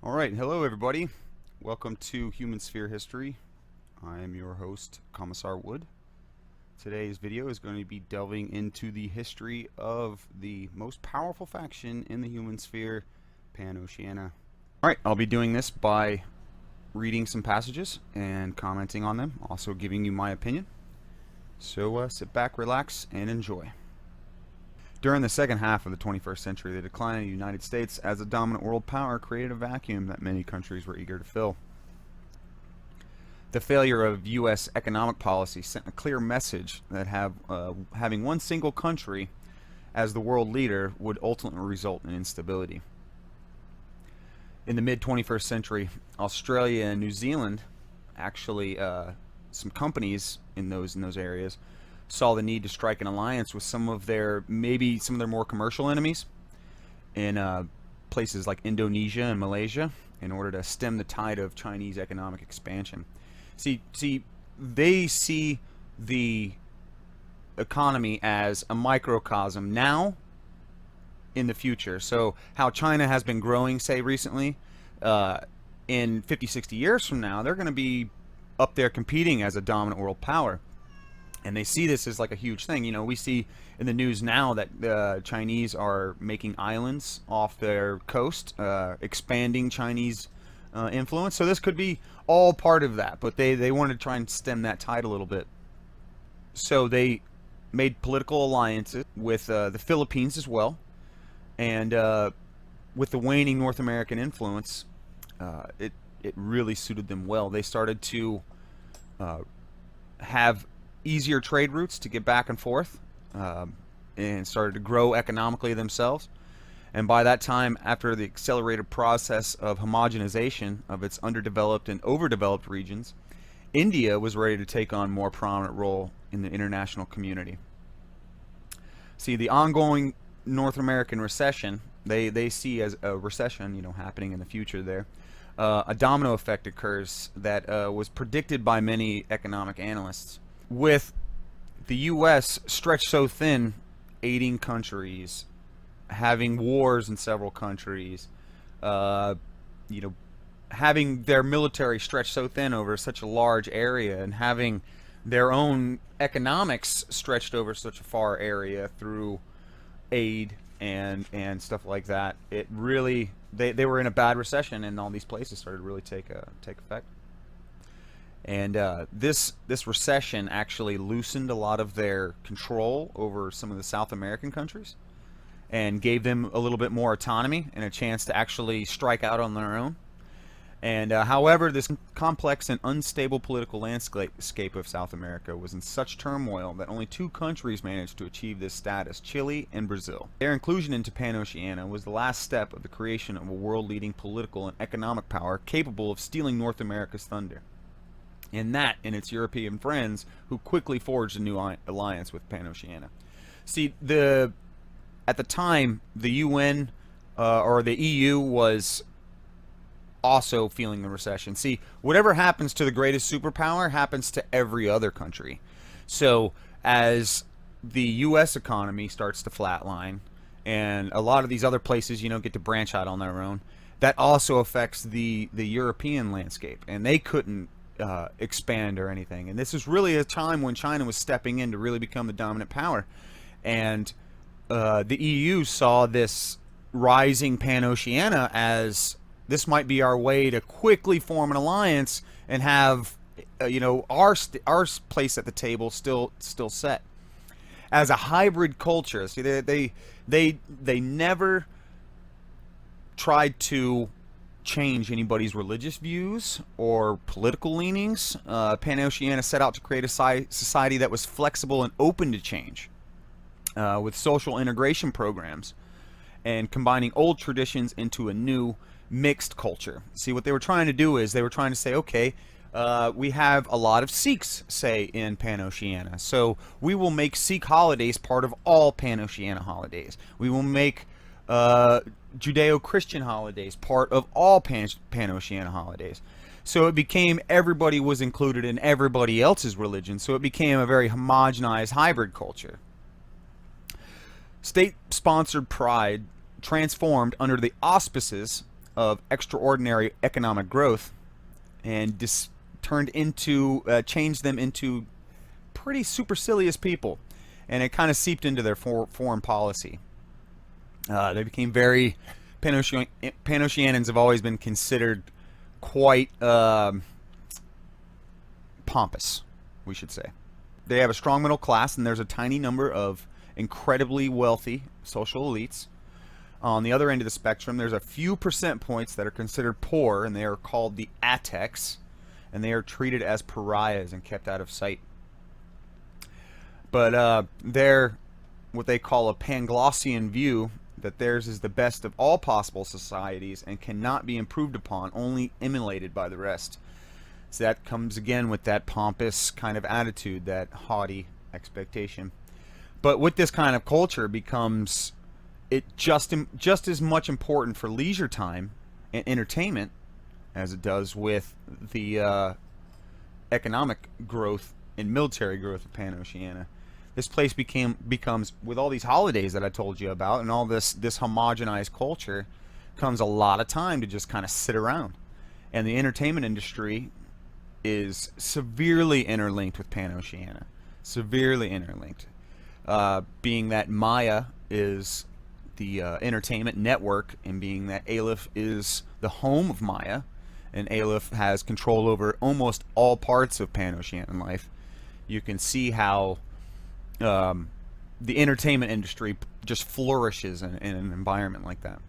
Alright, hello everybody. Welcome to Human Sphere History. I am your host, Commissar Wood. Today's video is going to be delving into the history of the most powerful faction in the human sphere, Panoceania. Alright, I'll be doing this by reading some passages and commenting on them, also giving you my opinion. So sit back, relax, and enjoy. During the second half of the 21st century, the decline of the United States as a dominant world power created a vacuum that many countries were eager to fill. The failure of U.S. economic policy sent a clear message that having one single country as the world leader would ultimately result in instability. In the mid-21st century, Australia and New Zealand, actually some companies in those areas, saw the need to strike an alliance with some of their more commercial enemies in places like Indonesia and Malaysia in order to stem the tide of Chinese economic expansion. See, they see the economy as a microcosm now in the future. So how China has been growing, say recently, in 50, 60 years from now, they're going to be up there competing as a dominant world power. And they see this as like a huge thing. You know, we see in the news now that the Chinese are making islands off their coast, expanding Chinese influence. So this could be all part of that, but they wanted to try and stem that tide a little bit. So they made political alliances with the Philippines as well, and with the waning North American influence, it really suited them well. They started to have easier trade routes to get back and forth, and started to grow economically themselves. And by that time, after the accelerated process of homogenization of its underdeveloped and overdeveloped regions, India was ready to take on a more prominent role in the international community. See, the ongoing North American recession, they see as a recession, you know, happening in the future there. A domino effect occurs that was predicted by many economic analysts. With the U.S. stretched so thin, aiding countries, having wars in several countries, you know, having their military stretched so thin over such a large area, and having their own economics stretched over such a far area through aid and stuff like that, it really they were in a bad recession, and all these places started to really take effect. And this recession actually loosened a lot of their control over some of the South American countries and gave them a little bit more autonomy and a chance to actually strike out on their own. And however, this complex and unstable political landscape of South America was in such turmoil that only two countries managed to achieve this status, Chile and Brazil. Their inclusion into Panoceania was the last step of the creation of a world-leading political and economic power capable of stealing North America's thunder. And that and its European friends, who quickly forged a new alliance with Panoceania. See, at the time, the UN or the EU was also feeling the recession. See, whatever happens to the greatest superpower happens to every other country. So as the US economy starts to flatline, and a lot of these other places, you know, get to branch out on their own, that also affects the European landscape, and they couldn't expand or anything. And this is really a time when China was stepping in to really become the dominant power. And the EU saw this rising Panoceania as this might be our way to quickly form an alliance and have you know, our place at the table still set as a hybrid culture. See, they never tried to change anybody's religious views or political leanings. Panoceania set out to create a society that was flexible and open to change, with social integration programs and combining old traditions into a new mixed culture. See, what they were trying to do is they were trying to say, okay, we have a lot of Sikhs, say, in Panoceania, so we will make Sikh holidays part of all Panoceania holidays. We will make Judeo-Christian holidays part of all Panoceania holidays. So it became everybody was included in everybody else's religion, so it became a very homogenized hybrid culture. State-sponsored pride transformed under the auspices of extraordinary economic growth and changed them into pretty supercilious people, and it kind of seeped into their foreign policy. They became very Panoceanians have always been considered quite pompous, we should say. They have a strong middle class, and there's a tiny number of incredibly wealthy social elites. On the other end of the spectrum, there's a few percent points that are considered poor, and they are called the Ateks, and they are treated as pariahs and kept out of sight. But they're what they call a Panglossian view, that theirs is the best of all possible societies and cannot be improved upon, only emulated by the rest. So that comes again with that pompous kind of attitude, that haughty expectation. But with this kind of culture becomes it just as much important for leisure time and entertainment as it does with the economic growth and military growth of Panoceania. This place becomes, with all these holidays that I told you about and all this homogenized culture, comes a lot of time to just kind of sit around. And the entertainment industry is severely interlinked with Panoceania. Severely interlinked. Being that Maya is the entertainment network, and being that Aleph is the home of Maya, and Aleph has control over almost all parts of Panoceanian life, you can see how the entertainment industry just flourishes in an environment like that.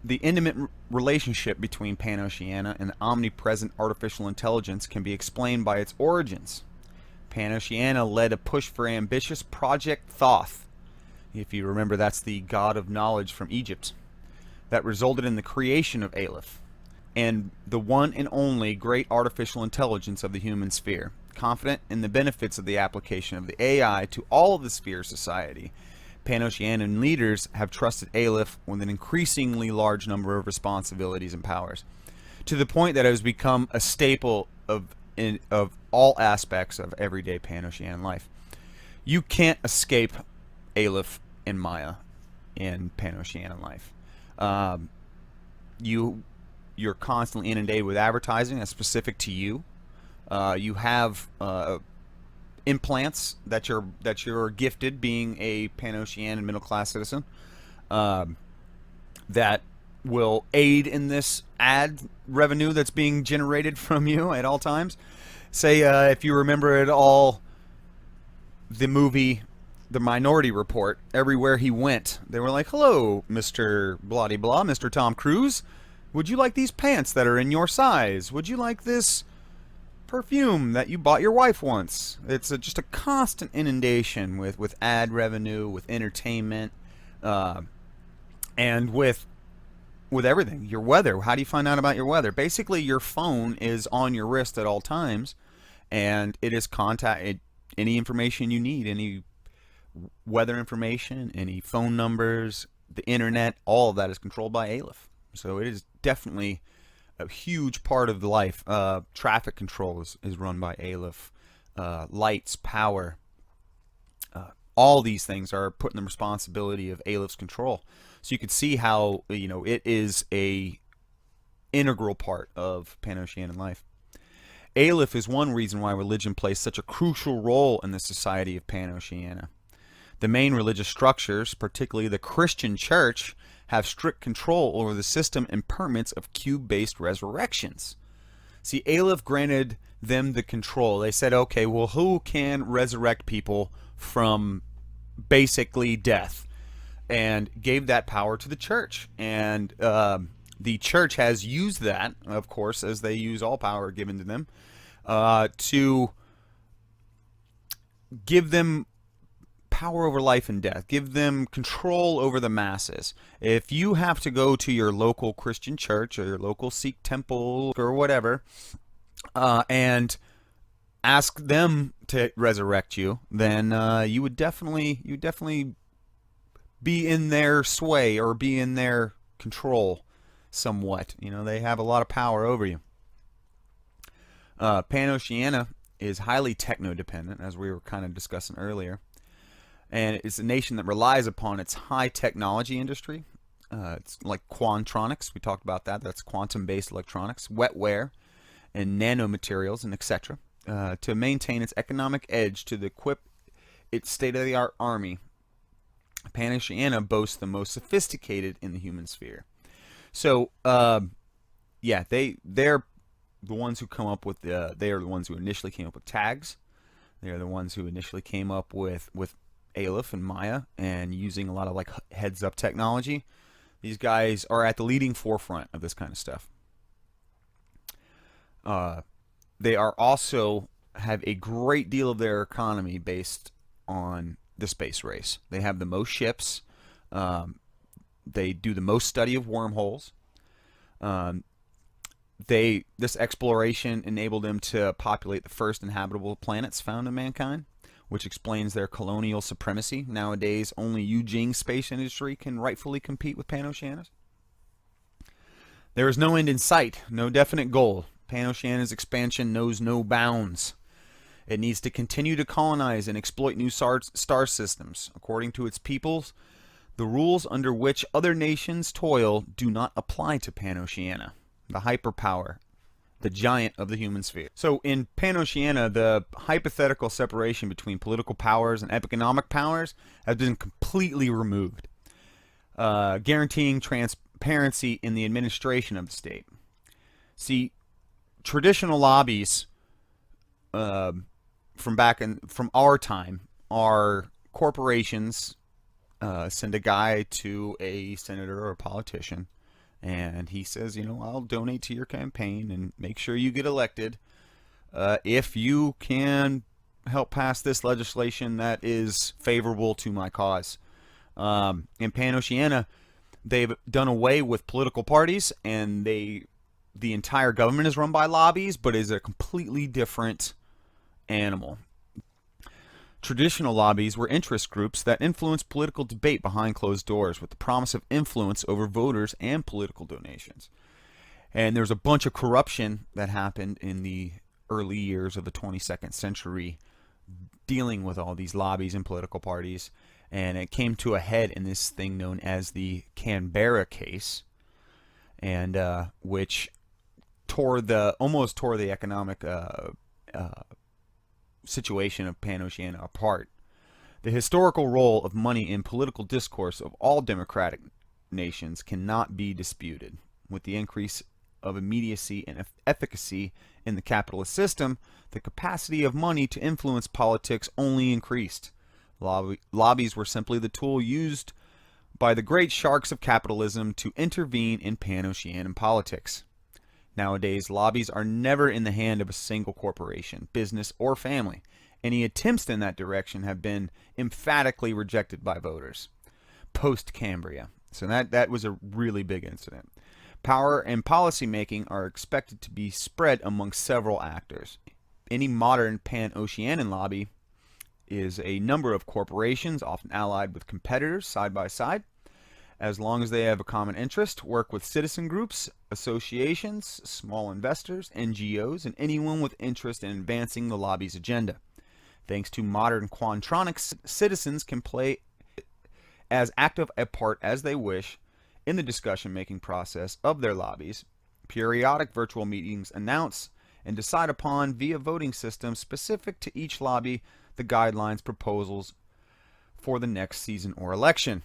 The intimate relationship between Panoceania and the omnipresent artificial intelligence can be explained by its origins. Panoceania led a push for ambitious Project Thoth. If you remember, that's the god of knowledge from Egypt, that resulted in the creation of Aleph, and the one and only great artificial intelligence of the human sphere. Confident in the benefits of the application of the AI to all of the sphere of society, Panoceanian leaders have trusted Aleph with an increasingly large number of responsibilities and powers, to the point that it has become a staple of all aspects of everyday Panoceanian life. You can't escape Aleph and Maya in Panoceanian life. You're constantly inundated with advertising that's specific to you. You have implants that you're gifted, being a Panoceanian middle class citizen, that will aid in this ad revenue that's being generated from you at all times. Say, if you remember at all the movie The Minority Report, everywhere he went, they were like, "Hello, Mr. Blah blah, Mr. Tom Cruise. Would you like these pants that are in your size? Would you like this perfume that you bought your wife once?" It's just a constant inundation with ad revenue, with entertainment, and with everything. Your weather. How do you find out about your weather? Basically, your phone is on your wrist at all times, and it is any information you need, any weather information, any phone numbers, the internet, all of that is controlled by Aleph. So it is definitely a huge part of the life. Traffic control is run by Aleph. Lights, power, all these things are put in the responsibility of Aleph's control. So you can see how it is a integral part of Panoceanian life. Aleph is one reason why religion plays such a crucial role in the society of Panoceania. The main religious structures, particularly the Christian church, have strict control over the system and permits of cube-based resurrections. See, Aleph granted them the control. They said, okay, well, who can resurrect people from basically death? And gave that power to the church. And the church has used that, of course, as they use all power given to them, to give them power over life and death, give them control over the masses. If you have to go to your local Christian church or your local Sikh temple or whatever, and ask them to resurrect you, then you would definitely be in their sway or be in their control somewhat. They have a lot of power over you. Panoceania is highly techno-dependent, as we were kind of discussing earlier. And it's a nation that relies upon its high technology industry, It's like quantronics. We talked about that. That's quantum-based electronics, wetware, and nanomaterials, and etc. To maintain its economic edge to equip its state-of-the-art army. Panoceania boasts the most sophisticated in the human sphere. So, yeah, they're the ones who come up with they are the ones who initially came up with tags. They are the ones who initially came up with Aleph and Maya and using a lot of like heads-up technology. These guys are at the leading forefront of this kind of stuff. They are also have a great deal of their economy based on the space race. They have the most ships. They do the most study of wormholes. This exploration enabled them to populate the first inhabitable planets found in mankind, which explains their colonial supremacy. Nowadays, only Eugene space industry can rightfully compete with Panoceania's. There is no end in sight, no definite goal. Panoceania's expansion knows no bounds. It needs to continue to colonize and exploit new star systems. According to its peoples, the rules under which other nations toil do not apply to Panoceania, the hyperpower, the giant of the human sphere. So in Panoceania, the hypothetical separation between political powers and economic powers has been completely removed, guaranteeing transparency in the administration of the state. See, traditional lobbies from our time are corporations send a guy to a senator or a politician, and he says, I'll donate to your campaign and make sure you get elected if you can help pass this legislation that is favorable to my cause. In Panoceania, they've done away with political parties, and the entire government is run by lobbies, but is a completely different animal. Traditional lobbies were interest groups that influenced political debate behind closed doors with the promise of influence over voters and political donations. And there's a bunch of corruption that happened in the early years of the 22nd century dealing with all these lobbies and political parties. And it came to a head in this thing known as the Canberra case, and which almost tore the economic situation of Panoceania apart. The historical role of money in political discourse of all democratic nations cannot be disputed. With the increase of immediacy and efficacy in the capitalist system, the capacity of money to influence politics only increased. Lobbies were simply the tool used by the great sharks of capitalism to intervene in Panoceanian politics. Nowadays, lobbies are never in the hand of a single corporation, business, or family. Any attempts in that direction have been emphatically rejected by voters. Post-Cambria. So that was a really big incident. Power and policy making are expected to be spread among several actors. Any modern pan-oceanian lobby is a number of corporations, often allied with competitors side by side. As long as they have a common interest, work with citizen groups, associations, small investors, NGOs, and anyone with interest in advancing the lobby's agenda. Thanks to modern quantronics, citizens can play as active a part as they wish in the discussion-making process of their lobbies. Periodic virtual meetings announce and decide upon via voting systems specific to each lobby the guidelines proposals for the next season or election.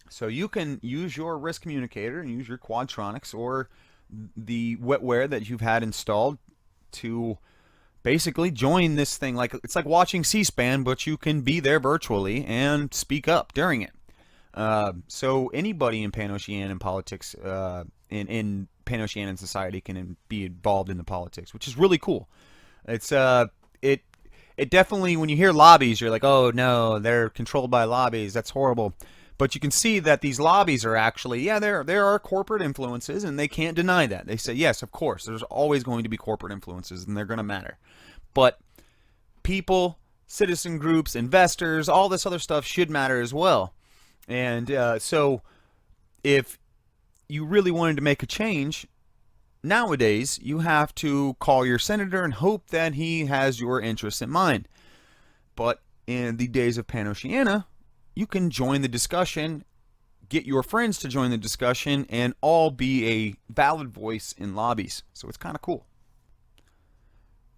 So you can use your risk communicator and use your quadtronics or the wetware that you've had installed to basically join this thing. It's like watching C-SPAN, but you can be there virtually and speak up during it. So anybody in Panoceanian politics, in Panoceanian society, can be involved in the politics, which is really cool. It's it definitely, when you hear lobbies, you're like, oh no, they're controlled by lobbies. That's horrible. But you can see that these lobbies are actually, there are corporate influences, and they can't deny that. They say, yes, of course, there's always going to be corporate influences, and they're going to matter. But people, citizen groups, investors, all this other stuff should matter as well. And so if you really wanted to make a change, nowadays you have to call your senator and hope that he has your interests in mind. But in the days of Panoceania, you can join the discussion, get your friends to join the discussion and all be a valid voice in lobbies. So it's kind of cool.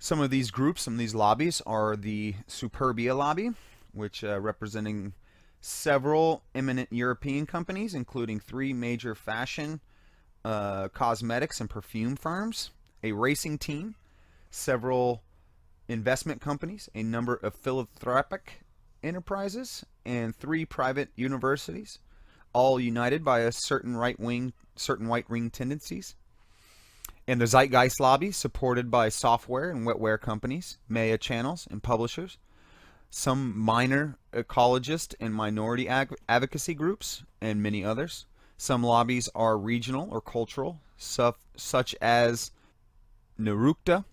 Some of these groups, some of these lobbies are the Superbia lobby, which representing several eminent European companies, including 3 major fashion, cosmetics, and perfume firms, a racing team, several investment companies, a number of philanthropic enterprises, and 3 private universities, all united by a certain right-wing tendencies. And the Zeitgeist lobby, supported by software and wetware companies, media channels, and publishers. Some minor ecologist and minority advocacy groups, and many others. Some lobbies are regional or cultural, such as Nirukta,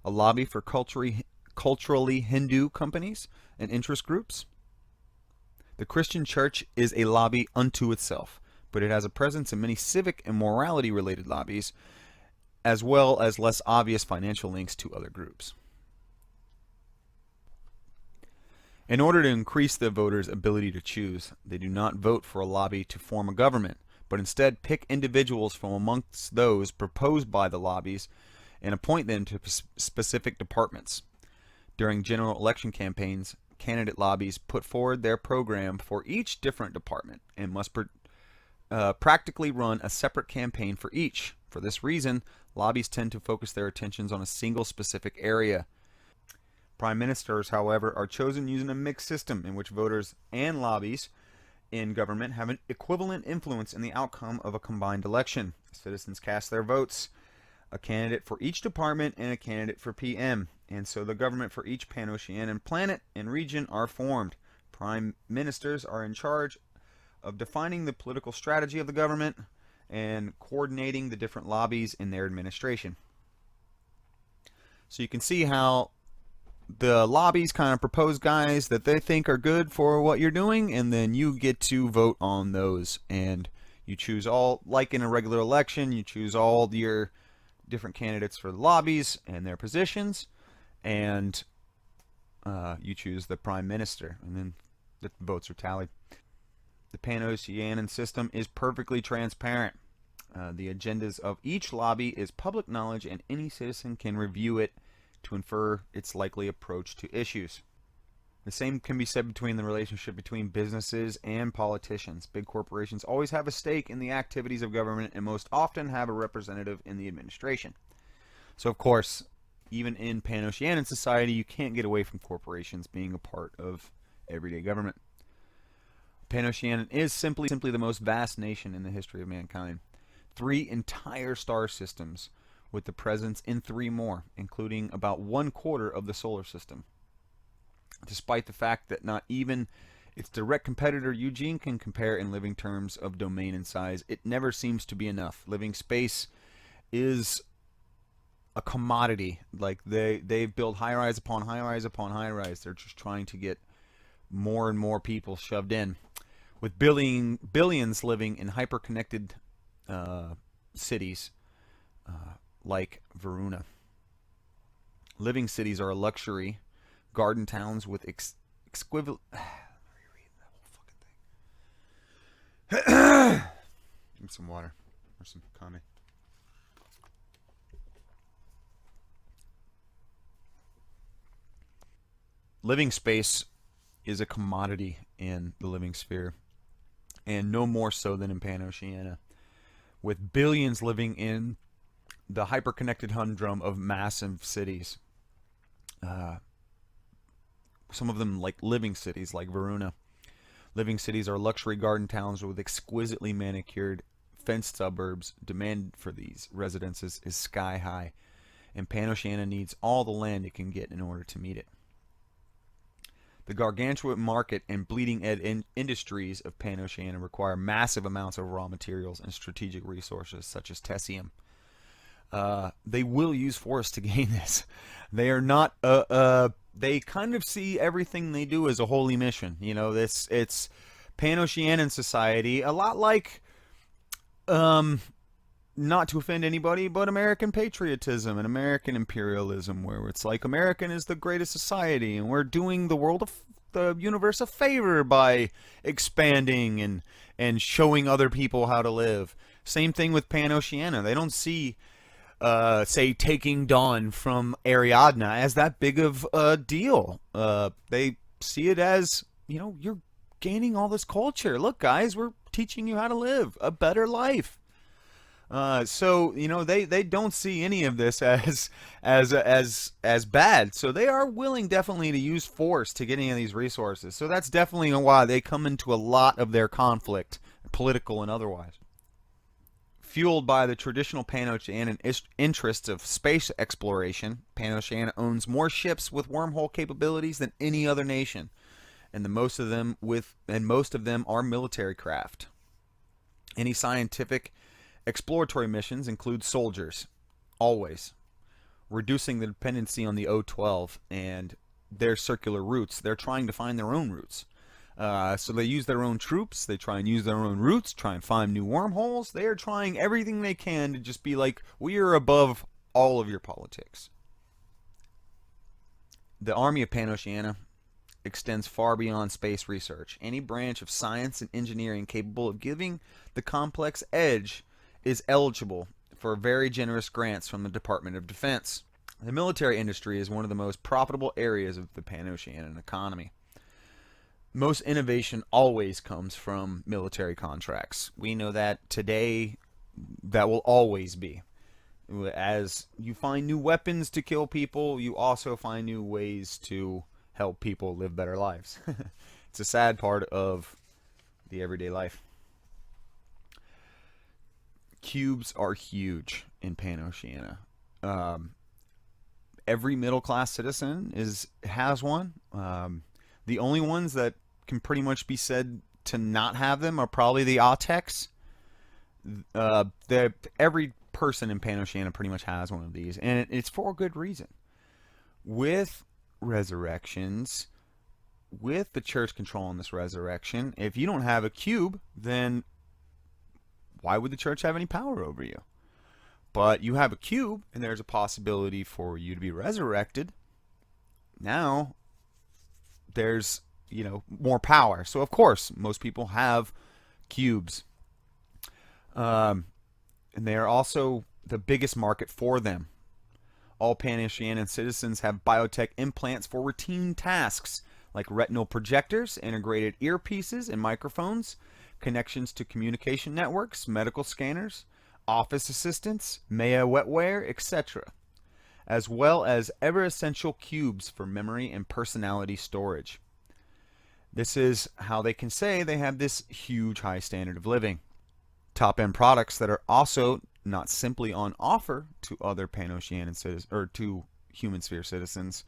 a lobby for culturally Hindu companies and interest groups. The Christian Church is a lobby unto itself, but it has a presence in many civic and morality-related lobbies, as well as less obvious financial links to other groups. In order to increase the voters' ability to choose, they do not vote for a lobby to form a government, but instead pick individuals from amongst those proposed by the lobbies and appoint them to specific departments. During general election campaigns, candidate lobbies put forward their program for each different department and must practically run a separate campaign for each. For this reason, lobbies tend to focus their attentions on a single specific area. Prime ministers, however, are chosen using a mixed system in which voters and lobbies in government have an equivalent influence in the outcome of a combined election. Citizens cast their votes, a candidate for each department and a candidate for PM, and so the government for each Panoceanian planet and region are formed. Prime ministers are in charge of defining the political strategy of the government and coordinating the different lobbies in their administration. So you can see how the lobbies kind of propose guys that they think are good for what you're doing, and then you get to vote on those, and you choose all, like in a regular election, you choose all your different candidates for the lobbies and their positions, and you choose the prime minister, and then the votes are tallied. The Panoceanian system is perfectly transparent. The agendas of each lobby is public knowledge, and any citizen can review it to infer its likely approach to issues. The same can be said between the relationship between businesses and politicians. Big corporations always have a stake in the activities of government and most often have a representative in the administration. So of course, even in Panoceanian society, you can't get away from corporations being a part of everyday government. Panoceania is simply the most vast nation in the history of mankind. 3 entire star systems, with the presence in 3 more, including about 1/4 of the solar system. Despite the fact that not even its direct competitor Eugene can compare in living terms of domain and size, it never seems to be enough. Living space is a commodity. Like they build high-rise upon high-rise upon high-rise. They're just trying to get more and more people shoved in. With billions living in hyper-connected cities like Verona. Living cities are a luxury. Garden towns with exquisite... Let me read that whole fucking thing. Give me some water or some kame. Living space is a commodity in the living sphere, and no more so than in Panoceania. With billions living in the hyper-connected humdrum of massive cities. Some of them like living cities, like Verona. Living cities are luxury garden towns with exquisitely manicured, fenced suburbs. Demand for these residences is sky high, and Panoceania needs all the land it can get in order to meet it. The gargantuan market and bleeding-edge industries of Panoceania require massive amounts of raw materials and strategic resources, such as tessium. They will use force to gain this. They are not. They kind of see everything they do as a holy mission. You know, it's Panoceanian society, a lot like, not to offend anybody, but American patriotism and American imperialism, where it's like American is the greatest society, and we're doing the world a the universe a favor by expanding and showing other people how to live. Same thing with Panoceania. They don't see, say, taking Dawn from Ariadne as that big of a deal. They see it as, you're gaining all this culture. Look, guys, we're teaching you how to live a better life. So they don't see any of this as bad. So they are willing definitely to use force to get any of these resources. So that's definitely why they come into a lot of their conflict, political and otherwise. Fueled by the traditional Panoceanian interests of space exploration, Panoceania owns more ships with wormhole capabilities than any other nation, and most of them are military craft. Any scientific exploratory missions include soldiers, always, reducing the dependency on the O-12 and their circular routes. They're trying to find their own routes. So they use their own troops, they try and use their own routes, try and find new wormholes. They are trying everything they can to just be like, we are above all of your politics. The army of Panoceania extends far beyond space research. Any branch of science and engineering capable of giving the complex edge is eligible for very generous grants from the Department of Defense. The military industry is one of the most profitable areas of the Panoceanian economy. Most innovation always comes from military contracts. We know that today. That will always be. As you find new weapons to kill people, you also find new ways to help people live better lives. It's a sad part of the everyday life. Cubes are huge in Panoceania. Every middle-class citizen has one. The only ones that can pretty much be said to not have them are probably the Autex. Every person in Panoceania pretty much has one of these, and it's for a good reason. With resurrections, with the church controlling this resurrection, if you don't have a cube, then why would the church have any power over you? But you have a cube, and there's a possibility for you to be resurrected. Now, there's, more power. So, of course, most people have cubes. And they are also the biggest market for them. All Panoceanian citizens have biotech implants for routine tasks, like retinal projectors, integrated earpieces and microphones, connections to communication networks, medical scanners, office assistants, Maya wetware, etc., as well as ever-essential cubes for memory and personality storage. This is how they can say they have this huge high standard of living. Top-end products that are also not simply on offer to other Panoceanian citizens, or to human sphere citizens,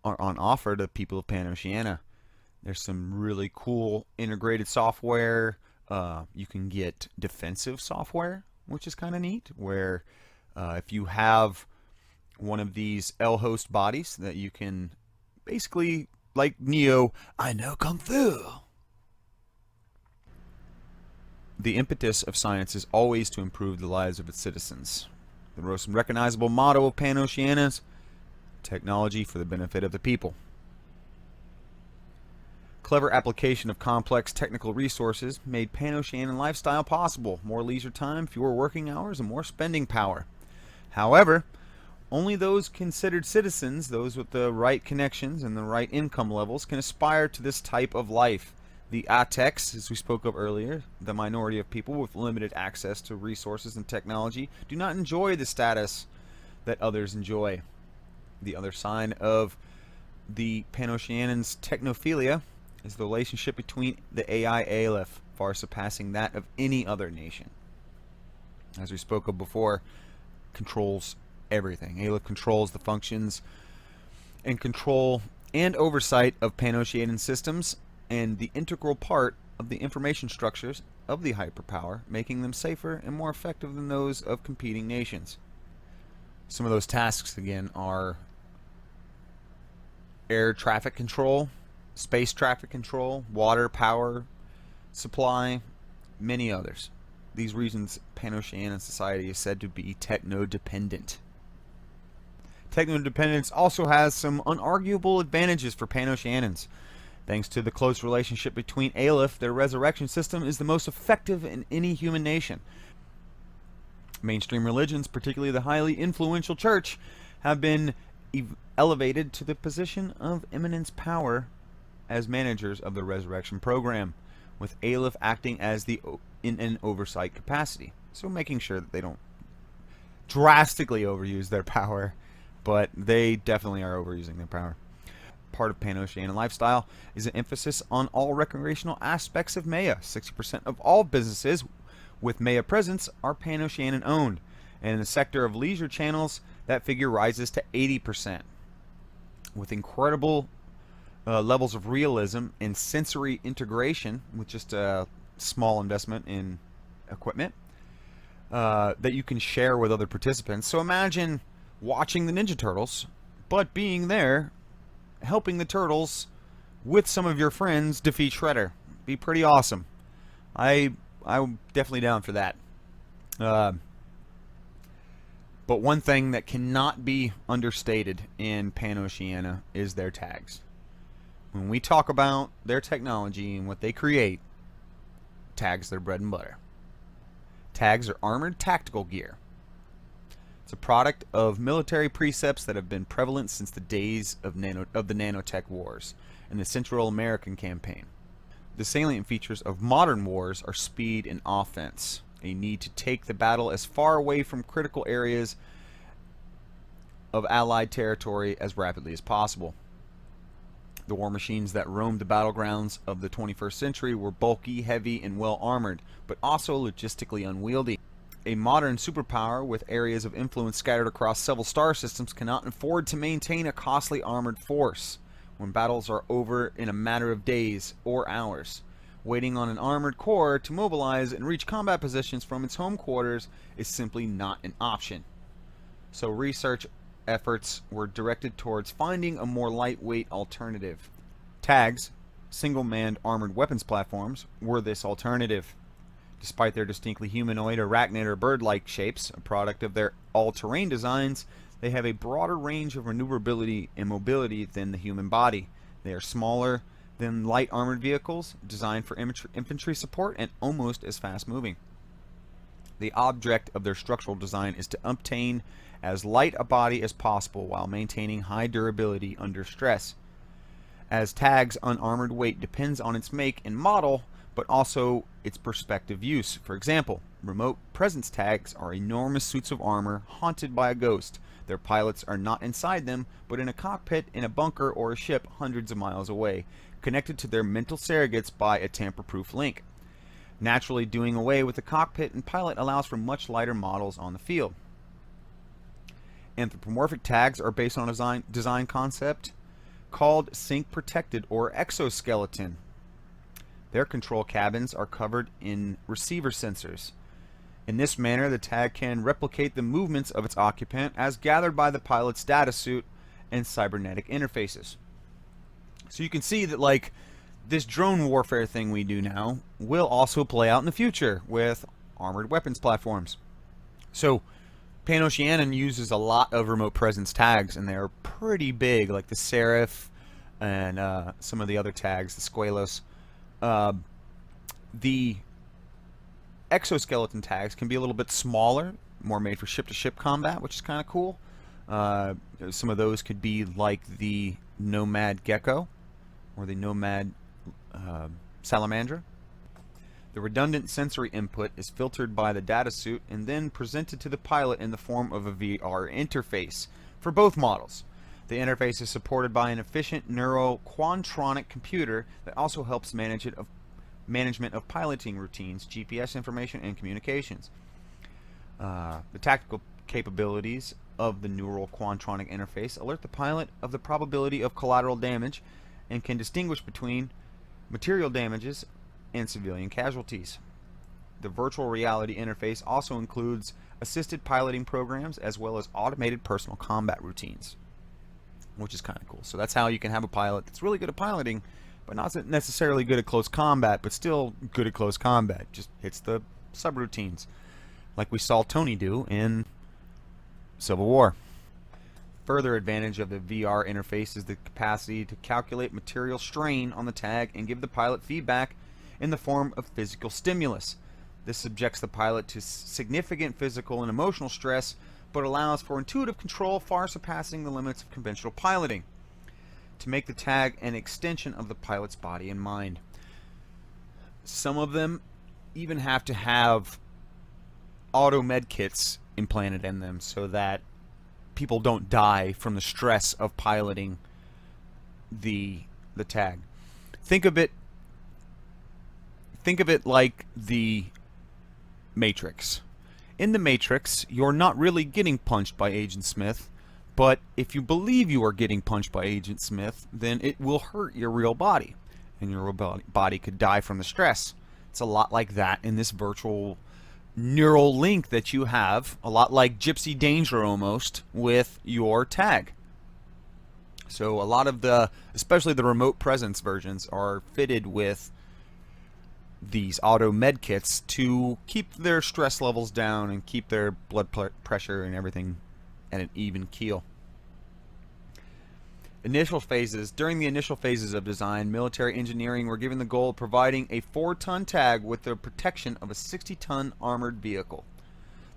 are on offer to people of Panoceania. There's some really cool integrated software. You can get defensive software, which is kind of neat, where if you have one of these L-host bodies that you can basically, like Neo, I know Kung Fu. The impetus of science is always to improve the lives of its citizens. The most recognizable motto of Panoceania is technology for the benefit of the people. Clever application of complex technical resources made Panoceanian lifestyle possible. More leisure time, fewer working hours, and more spending power. However, only those considered citizens, those with the right connections and the right income levels, can aspire to this type of life. The Atex, as we spoke of earlier, the minority of people with limited access to resources and technology, do not enjoy the status that others enjoy. The other sign of the Panoceanians' technophilia is the relationship between the AI Aleph, far surpassing that of any other nation. As we spoke of before, controls everything. Aleph controls the functions and control and oversight of Panoceanian systems, and the integral part of the information structures of the hyperpower, making them safer and more effective than those of competing nations. Some of those tasks, again, are air traffic control, space traffic control, water, power, supply, many others. These reasons Panoceanian society is said to be techno-dependent. Techno-dependence also has some unarguable advantages for Panoceanians. Thanks to the close relationship between Aleph, their resurrection system is the most effective in any human nation. Mainstream religions, particularly the highly influential church, have been elevated to the position of eminence power as managers of the resurrection program, with Aleph acting as in an oversight capacity. So making sure that they don't drastically overuse their power, but they definitely are overusing their power. Part of Panoceania lifestyle is an emphasis on all recreational aspects of Maya. 60% of all businesses with Maya presence are Panoceanian owned, and in the sector of leisure channels, that figure rises to 80%. With incredible levels of realism and sensory integration, with just a small investment in equipment that you can share with other participants. So imagine watching the Ninja Turtles, but being there, helping the Turtles with some of your friends defeat Shredder. Be pretty awesome. I'm definitely down for that. But one thing that cannot be understated in Panoceania is their tags. When we talk about their technology and what they create, tags their bread and butter. Tags are armored tactical gear. It's a product of military precepts that have been prevalent since the days of the nanotech wars and the Central American campaign. The salient features of modern wars are speed and offense, a need to take the battle as far away from critical areas of Allied territory as rapidly as possible. The war machines that roamed the battlegrounds of the 21st century were bulky, heavy, and well armored, but also logistically unwieldy. A modern superpower with areas of influence scattered across several star systems cannot afford to maintain a costly armored force when battles are over in a matter of days or hours. Waiting on an armored corps to mobilize and reach combat positions from its home quarters is simply not an option. So research efforts were directed towards finding a more lightweight alternative. Tags, single-manned armored weapons platforms, were this alternative. Despite their distinctly humanoid, arachnid, or bird-like shapes, a product of their all-terrain designs, they have a broader range of maneuverability and mobility than the human body. They are smaller than light armored vehicles, designed for infantry support, and almost as fast-moving. The object of their structural design is to obtain as light a body as possible while maintaining high durability under stress. As tags' unarmored weight depends on its make and model, but also its prospective use. For example, remote presence tags are enormous suits of armor haunted by a ghost. Their pilots are not inside them, but in a cockpit, in a bunker, or a ship hundreds of miles away, connected to their mental surrogates by a tamper-proof link. Naturally, doing away with the cockpit and pilot allows for much lighter models on the field. Anthropomorphic tags are based on a design concept called sync protected or exoskeleton. Their control cabins are covered in receiver sensors. In this manner, the tag can replicate the movements of its occupant as gathered by the pilot's data suit and cybernetic interfaces. So you can see that, like, this drone warfare thing we do now will also play out in the future with armored weapons platforms. So Panoceania uses a lot of remote presence tags, and they're pretty big, like the Seraph and some of the other tags, the Squalos. The exoskeleton tags can be a little bit smaller, more made for ship-to-ship combat, which is kind of cool. Some of those could be like the Nomad Gecko or the Nomad Salamandra. The redundant sensory input is filtered by the data suit and then presented to the pilot in the form of a VR interface for both models. The interface is supported by an efficient neuroquantronic computer that also helps management of piloting routines, GPS information, and communications. The tactical capabilities of the neural quantronic interface alert the pilot of the probability of collateral damage and can distinguish between material damages and civilian casualties. The virtual reality interface also includes assisted piloting programs as well as automated personal combat routines, which is kind of cool. So that's how you can have a pilot that's really good at piloting, but not necessarily good at close combat, but still good at close combat. Just hits the subroutines, like we saw Tony do in Civil War. Further advantage of the VR interface is the capacity to calculate material strain on the tag and give the pilot feedback in the form of physical stimulus. This subjects the pilot to significant physical and emotional stress, but allows for intuitive control far surpassing the limits of conventional piloting, to make the tag an extension of the pilot's body and mind. Some of them even have to have auto med kits implanted in them so that people don't die from the stress of piloting the tag. Think of it like the Matrix. In the Matrix, you're not really getting punched by Agent Smith, but if you believe you are getting punched by Agent Smith, then it will hurt your real body, and your real body could die from the stress. It's a lot like that in this virtual neural link that you have, a lot like Gypsy Danger almost, with your tag. So a lot of especially the remote presence versions, are fitted with these auto med kits to keep their stress levels down and keep their blood pressure and everything at an even keel. Initial phases. During the initial phases of design, military engineering were given the goal of providing a 4-ton tag with the protection of a 60-ton armored vehicle.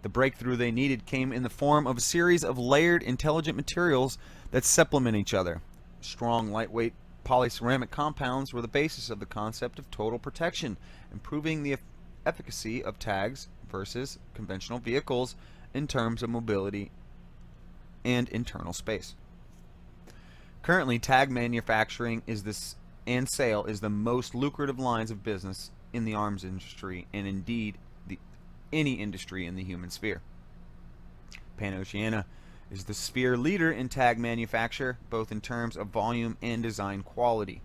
The breakthrough they needed came in the form of a series of layered intelligent materials that supplement each other. Strong, lightweight polyceramic compounds were the basis of the concept of total protection, improving the efficacy of tags versus conventional vehicles in terms of mobility and internal space. Currently, tag manufacturing and sale is the most lucrative lines of business in the arms industry, and indeed any industry in the human sphere. Panoceania is the sphere leader in tag manufacture, both in terms of volume and design quality.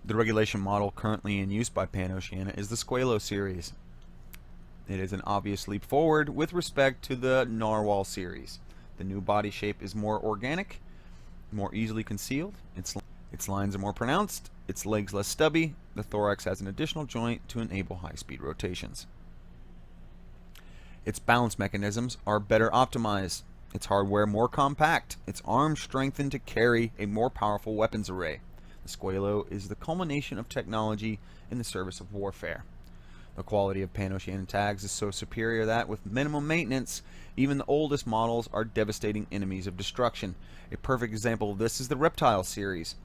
The regulation model currently in use by Panoceania is the Squalo series. It is an obvious leap forward with respect to the Narwhal series. The new body shape is more organic, more easily concealed, its lines are more pronounced, its legs less stubby, the thorax has an additional joint to enable high-speed rotations. Its balance mechanisms are better optimized, its hardware more compact, its arms strengthened to carry a more powerful weapons array. The Squalo is the culmination of technology in the service of warfare. The quality of Panoceania tags is so superior that, with minimum maintenance, even the oldest models are devastating enemies of destruction. A perfect example of this is the Reptile series,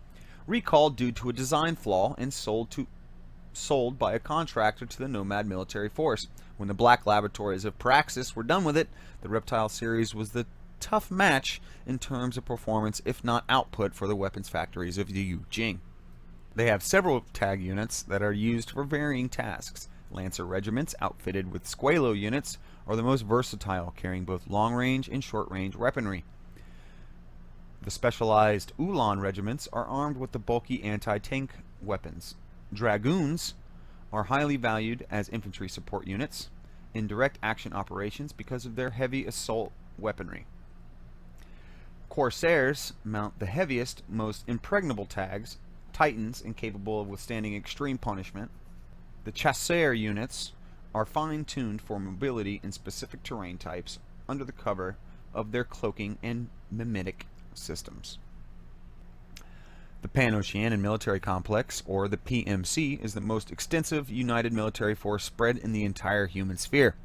recalled due to a design flaw and sold by a contractor to the Nomad military force. When the Black Laboratories of Praxis were done with it, the Reptile series was the tough match in terms of performance, if not output, for the weapons factories of the Yujing. They have several tag units that are used for varying tasks. Lancer regiments outfitted with Squalo units are the most versatile, carrying both long-range and short-range weaponry. The specialized Ulan regiments are armed with the bulky anti-tank weapons. Dragoons are highly valued as infantry support units in direct action operations because of their heavy assault weaponry. Corsairs mount the heaviest, most impregnable tags, Titans, incapable of withstanding extreme punishment. The Chasseur units are fine-tuned for mobility in specific terrain types under the cover of their cloaking and mimetic systems. The Panoceania Military Complex, or the PMC, is the most extensive united military force spread in the entire human sphere.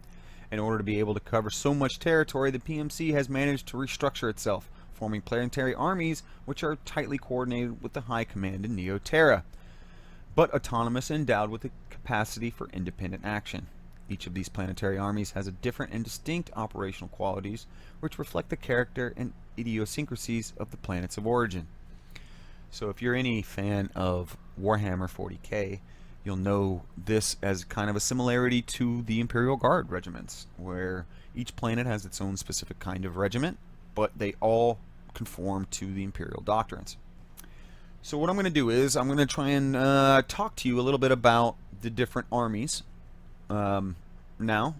In order to be able to cover so much territory, the PMC has managed to restructure itself, forming planetary armies which are tightly coordinated with the High Command in Neoterra, but autonomous and endowed with the capacity for independent action. Each of these planetary armies has a different and distinct operational qualities which reflect the character and idiosyncrasies of the planets of origin. So if you're any fan of Warhammer 40k, you'll know this as kind of a similarity to the Imperial Guard regiments, where each planet has its own specific kind of regiment, but they all conform to the Imperial doctrines. So what I'm going to do is I'm going to try and talk to you a little bit about the different armies now,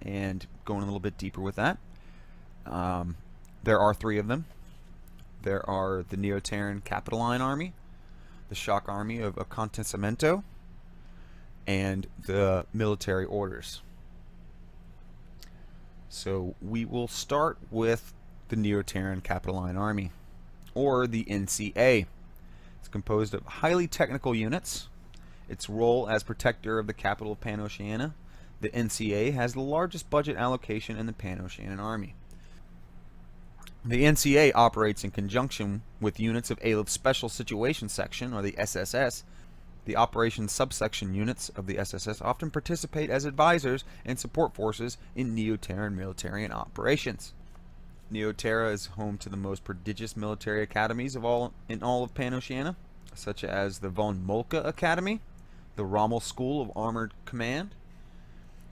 and going a little bit deeper with that. There are 3 of them. There are the Neoterran Capitoline Army, the Shock Army of Acontecimento, and the Military Orders. So we will start with the Neo-Terran Capitoline Army, or the NCA. It's composed of highly technical units. Its role as protector of the capital of Panoceania, the NCA has the largest budget allocation in the Panoceanian Army. The NCA operates in conjunction with units of Aleph Special Situations Section, or the SSS. The operations subsection units of the SSS often participate as advisors and support forces in Neo-Terran military operations. Neo-Terra is home to the most prodigious military academies in all of Panoceania, such as the von Moltke Academy, the Rommel School of Armored Command,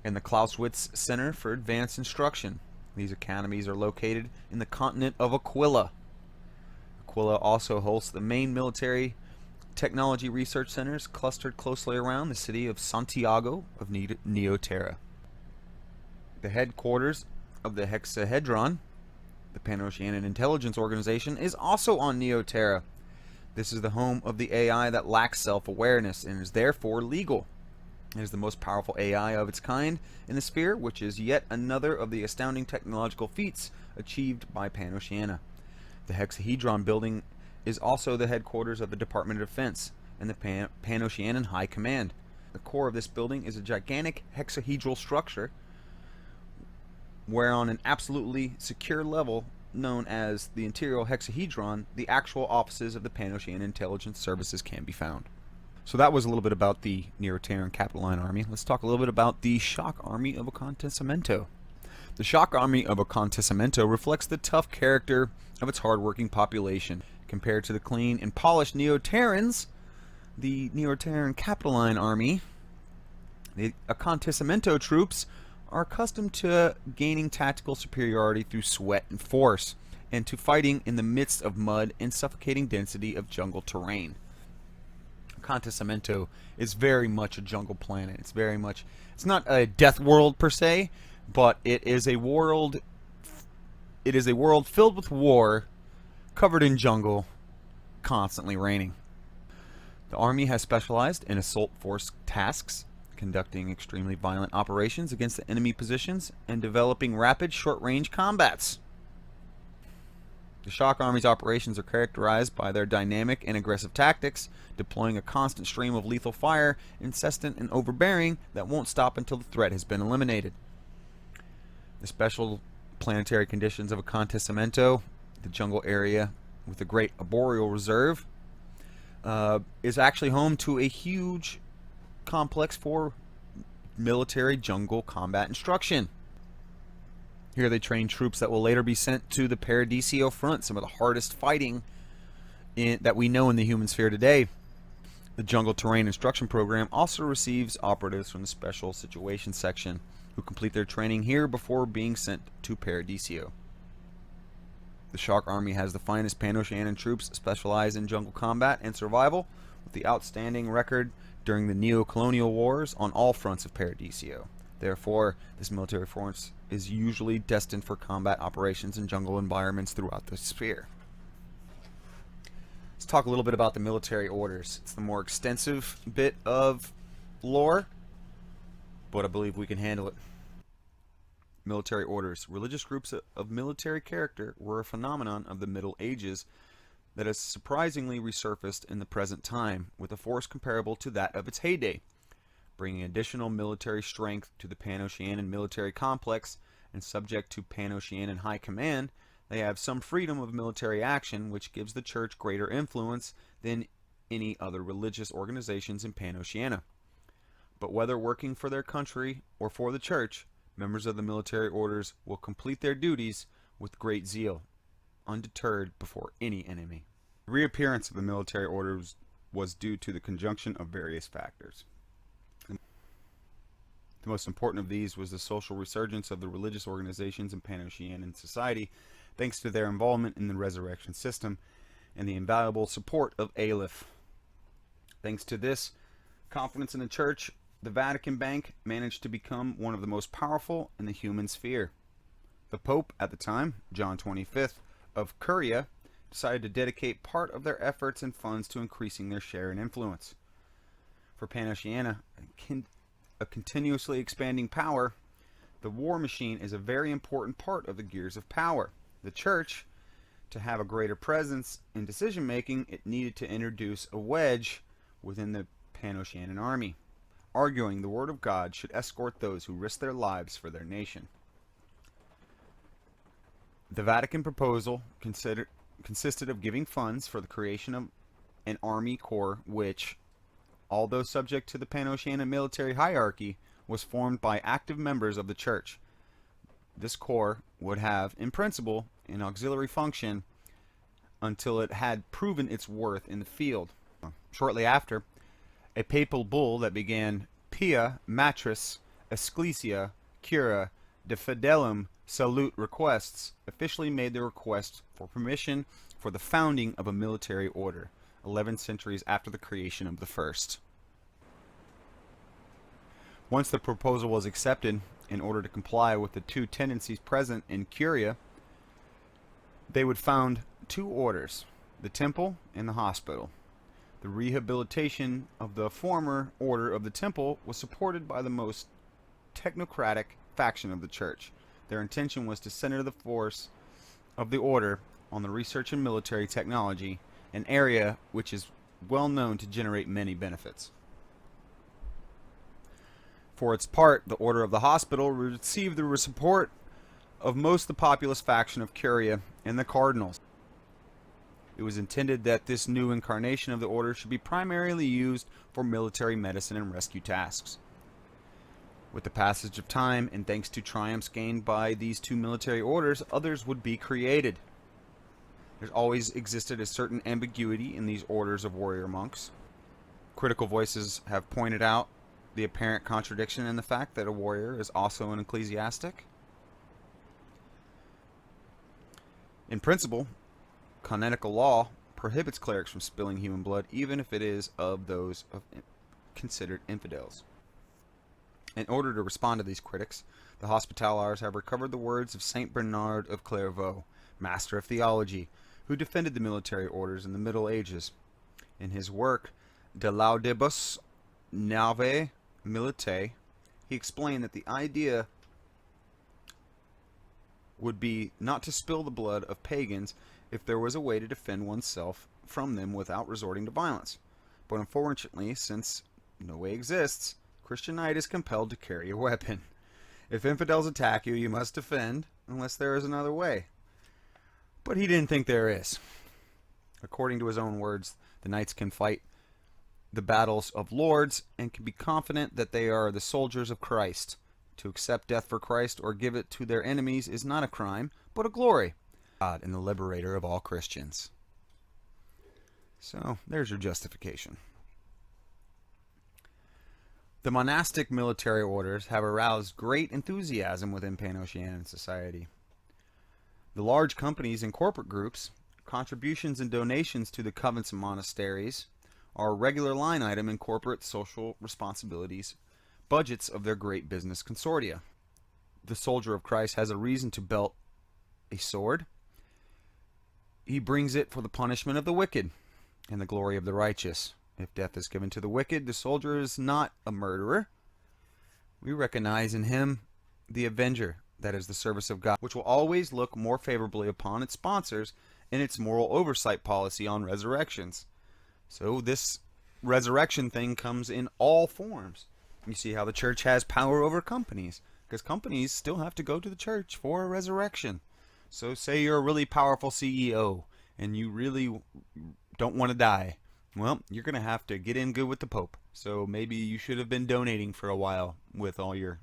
and the Clausewitz Center for Advanced Instruction. These academies are located in the continent of Aquila. Aquila also hosts the main military technology research centers clustered closely around the city of Santiago of Neo-Terra. The headquarters of the Hexahedron, the Panoceanian Intelligence Organization, is also on Neo-Terra. This is the home of the AI that lacks self-awareness and is therefore legal. It is the most powerful AI of its kind in the sphere, which is yet another of the astounding technological feats achieved by Panoceania. The Hexahedron building is also the headquarters of the Department of Defense and the Panoceanian High Command. The core of this building is a gigantic hexahedral structure where on an absolutely secure level known as the interior hexahedron, the actual offices of the Panoceanian Intelligence Services can be found. So that was a little bit about the Neo-Terran Capitoline Army. Let's talk a little bit about the Shock Army of Acontecimiento. The Shock Army of Acontecimiento reflects the tough character of its hardworking population. Compared to the clean and polished Neo-Terrans, the Neo-Terran Capitoline Army, the Acontecimiento troops are accustomed to gaining tactical superiority through sweat and force, and to fighting in the midst of mud and suffocating density of jungle terrain. Acontecimiento is very much a jungle planet. It's not a death world per se, but it is a world filled with war, covered in jungle, constantly raining. The army has specialized in assault force tasks, conducting extremely violent operations against the enemy positions, and developing rapid short-range combats. The Shock Army's operations are characterized by their dynamic and aggressive tactics, deploying a constant stream of lethal fire, incessant and overbearing, that won't stop until the threat has been eliminated. The special planetary conditions of Acontecimiento, the jungle area with the Great Arboreal Reserve, is actually home to a huge complex for military jungle combat instruction. Here they train troops that will later be sent to the Paradiso front, some of the hardest fighting that we know in the human sphere today. The Jungle Terrain Instruction Program also receives operatives from the Special Situations Section who complete their training here before being sent to Paradiso. The Shock Army has the finest Panoceanian troops specialized in jungle combat and survival, with the outstanding record during the Neo-Colonial Wars on all fronts of Paradiso. Therefore, this military force is usually destined for combat operations in jungle environments throughout the sphere. Let's talk a little bit about the military orders. It's the more extensive bit of lore, but I believe we can handle it. Military orders. Religious groups of military character were a phenomenon of the Middle Ages that has surprisingly resurfaced in the present time with a force comparable to that of its heyday, bringing additional military strength to the Panoceanian military complex, and subject to Panoceanian high command, they have some freedom of military action, which gives the church greater influence than any other religious organizations in Panoceania. But whether working for their country or for the church, members of the military orders will complete their duties with great zeal, undeterred before any enemy. The reappearance of the military orders was due to the conjunction of various factors. The most important of these was the social resurgence of the religious organizations in Panoceanian society, thanks to their involvement in the resurrection system and the invaluable support of Aleph. Thanks to this confidence in the church, the Vatican Bank managed to become one of the most powerful in the human sphere. The Pope at the time, John XXV of Curia, decided to dedicate part of their efforts and funds to increasing their share and influence. For Panoceania, a continuously expanding power, the war machine is a very important part of the gears of power. The church, to have a greater presence in decision making, it needed to introduce a wedge within the Panoceanian army, arguing the word of God should escort those who risk their lives for their nation. The Vatican proposal consisted of giving funds for the creation of an army corps which, although subject to the Panoceanian military hierarchy, was formed by active members of the church. This corps would have, in principle, an auxiliary function until it had proven its worth in the field. Shortly after, a papal bull that began Pia Matris Ecclesia Cura de Fidelum Salute requests officially made the request for permission for the founding of a military order, 11 centuries after the creation of the first. Once the proposal was accepted, in order to comply with the two tendencies present in Curia, they would found two orders, the temple and the hospital. The rehabilitation of the former order of the temple was supported by the most technocratic faction of the church. Their intention was to center the force of the order on the research in military technology, an area which is well known to generate many benefits. For its part, the Order of the Hospital received the support of most of the populous faction of Curia and the cardinals. It was intended that this new incarnation of the order should be primarily used for military medicine and rescue tasks. With the passage of time, and thanks to triumphs gained by these two military orders, others would be created. There's always existed a certain ambiguity in these orders of warrior monks. Critical voices have pointed out the apparent contradiction in the fact that a warrior is also an ecclesiastic. In principle, canonical law prohibits clerics from spilling human blood, even if it is of those considered infidels. In order to respond to these critics, the Hospitallers have recovered the words of Saint Bernard of Clairvaux, master of theology, who defended the military orders in the Middle Ages. In his work De Laudibus Nave Militae, he explained that the idea would be not to spill the blood of pagans if there was a way to defend oneself from them without resorting to violence. But unfortunately, since no way exists, Christian knight is compelled to carry a weapon. If infidels attack you, you must defend, unless there is another way. But he didn't think there is. According to his own words, the knights can fight the battles of lords and can be confident that they are the soldiers of Christ. To accept death for Christ or give it to their enemies is not a crime, but a glory. God and the liberator of all Christians. So, there's your justification. The monastic military orders have aroused great enthusiasm within Panoceanian society. The large companies and corporate groups, contributions and donations to the convents and monasteries, are a regular line item in corporate social responsibilities budgets of their great business consortia. The soldier of Christ has a reason to belt a sword. He brings it for the punishment of the wicked and the glory of the righteous. If death is given to the wicked, the soldier is not a murderer. We recognize in him the avenger, that is the service of God, which will always look more favorably upon its sponsors in its moral oversight policy on resurrections. So this resurrection thing comes in all forms. You see how the church has power over companies, because companies still have to go to the church for a resurrection. So say you're a really powerful CEO and you really don't want to die. Well, you're going to have to get in good with the Pope. So maybe you should have been donating for a while with all your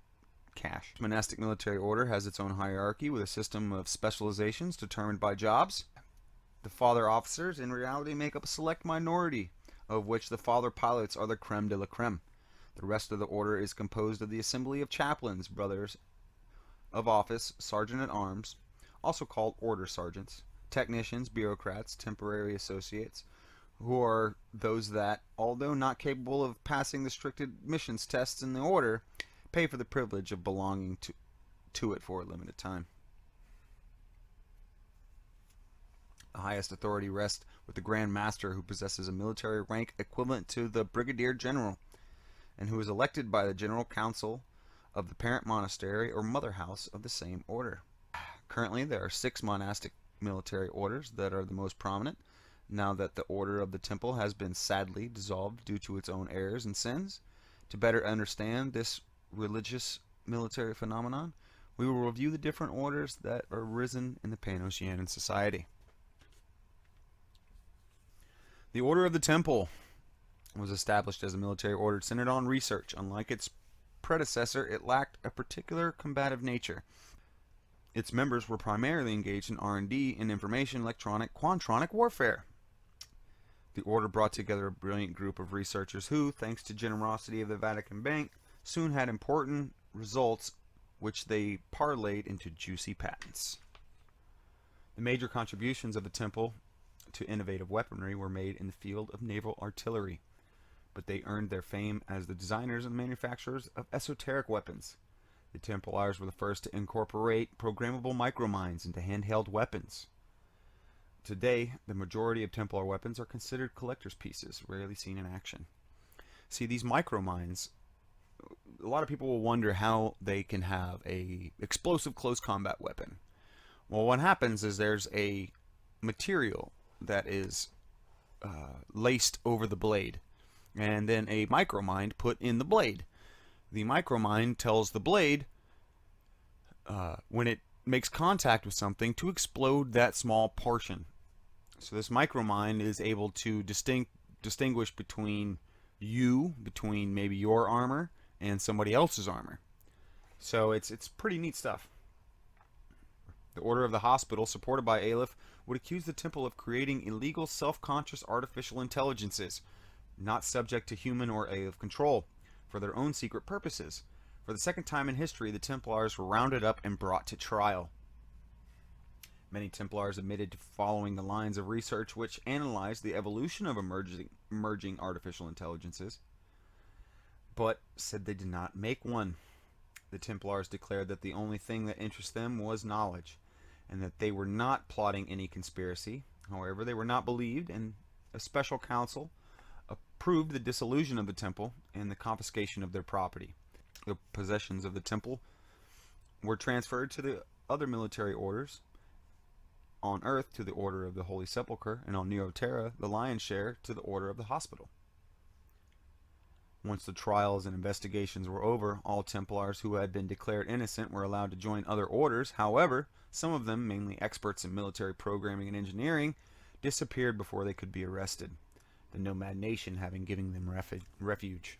cash. Monastic military order has its own hierarchy with a system of specializations determined by jobs. The father officers in reality make up a select minority, of which the father pilots are the creme de la creme. The rest of the order is composed of the assembly of chaplains, brothers of office, sergeant-at-arms, also called order sergeants, technicians, bureaucrats, temporary associates, who are those that, although not capable of passing the strict admissions tests in the order, pay for the privilege of belonging to it for a limited time. The highest authority rests with the Grand Master, who possesses a military rank equivalent to the Brigadier General, and who is elected by the General Council of the parent monastery or mother house of the same order. Currently, there are 6 monastic military orders that are the most prominent, now that the Order of the Temple has been sadly dissolved due to its own errors and sins. To better understand this religious military phenomenon, we will review the different orders that are arisen in the Panoceanian society. The Order of the Temple was established as a military order centered on research. Unlike its predecessor, it lacked a particular combative nature. Its members were primarily engaged in R&D in information, electronic, quantronic warfare. The order brought together a brilliant group of researchers who, thanks to generosity of the Vatican Bank, soon had important results which they parlayed into juicy patents. The major contributions of the Temple to innovative weaponry were made in the field of naval artillery, but they earned their fame as the designers and manufacturers of esoteric weapons. The Templars were the first to incorporate programmable micromines into handheld weapons. Today, the majority of Templar weapons are considered collector's pieces, rarely seen in action. See, these micromines, a lot of people will wonder how they can have a explosive close combat weapon. Well, what happens is there's a material that is laced over the blade, and then a micromine put in the blade. The micromine tells the blade when it makes contact with something to explode that small portion. So this micromine is able to distinguish between maybe your armor and somebody else's armor. So it's pretty neat stuff. The Order of the Hospital, supported by Aleph, would accuse the Temple of creating illegal, self-conscious artificial intelligences, not subject to human or Aleph control, for their own secret purposes. For the second time in history, the Templars were rounded up and brought to trial. Many Templars admitted to following the lines of research which analyzed the evolution of emerging artificial intelligences, but said they did not make one. The Templars declared that the only thing that interests them was knowledge, and that they were not plotting any conspiracy. However, they were not believed, and a special council approved the dissolution of the temple and the confiscation of their property. The possessions of the temple were transferred to the other military orders on Earth to the Order of the Holy Sepulchre, and on Neoterra, the lion's share to the Order of the Hospital. Once the trials and investigations were over, all Templars who had been declared innocent were allowed to join other orders. However, some of them, mainly experts in military programming and engineering, disappeared before they could be arrested, the Nomad Nation having given them refuge.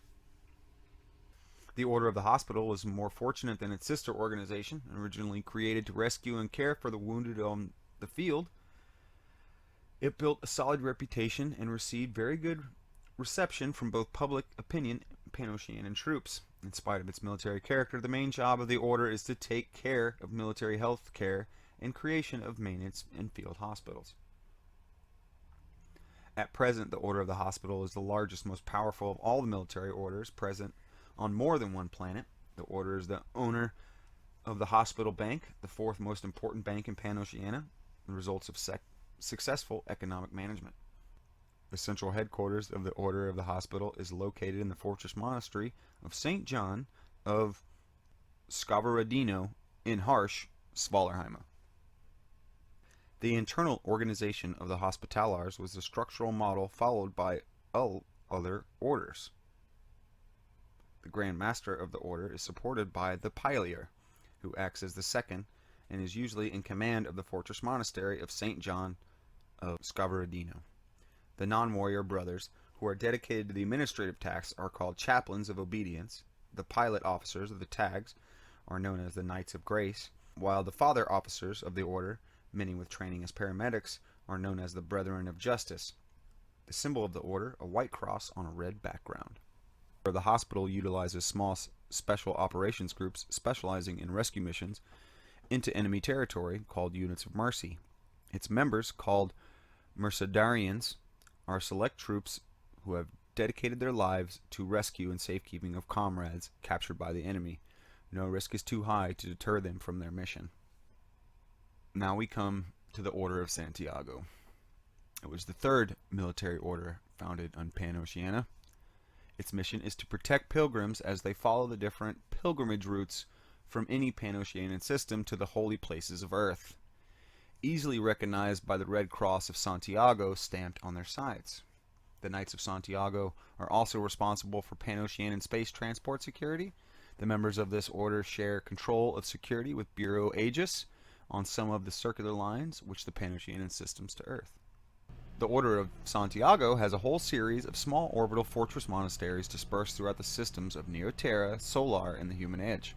The Order of the Hospital was more fortunate than its sister organization, originally created to rescue and care for the wounded on the field. It built a solid reputation and received very good reception from both public opinion and Panoceanian troops. In spite of its military character, the main job of the order is to take care of military health care and creation of maintenance and field hospitals. At present, the Order of the Hospital is the largest, most powerful of all the military orders present on more than one planet. The order is the owner of the Hospital Bank, the fourth most important bank in Panoceania, the results of successful economic management. The central headquarters of the Order of the Hospital is located in the fortress monastery of St. John of Scavaradino in Harsh, Svallerheim. The internal organization of the Hospitalars was the structural model followed by all other orders. The Grand Master of the order is supported by the Pilier, who acts as the second and is usually in command of the fortress monastery of St. John of Scavaradino. The non-warrior brothers, who are dedicated to the administrative tasks, are called chaplains of obedience. The pilot officers of the tags are known as the Knights of Grace, while the father officers of the order, many with training as paramedics, are known as the Brethren of Justice. The symbol of the order, a white cross on a red background. The hospital utilizes small special operations groups specializing in rescue missions into enemy territory called Units of Mercy. Its members, called Mercedarians, are select troops who have dedicated their lives to rescue and safekeeping of comrades captured by the enemy. No risk is too high to deter them from their mission. Now we come to the Order of Santiago. It was the third military order founded on Panoceania. Its mission is to protect pilgrims as they follow the different pilgrimage routes from any Panoceanian system to the holy places of Earth, easily recognized by the Red Cross of Santiago stamped on their sides. The Knights of Santiago are also responsible for Panoceanian space transport security. The members of this order share control of security with Bureau Aegis on some of the circular lines which the Panoceanian systems to Earth. The Order of Santiago has a whole series of small orbital fortress monasteries dispersed throughout the systems of Neoterra, Solar, and the Human Edge.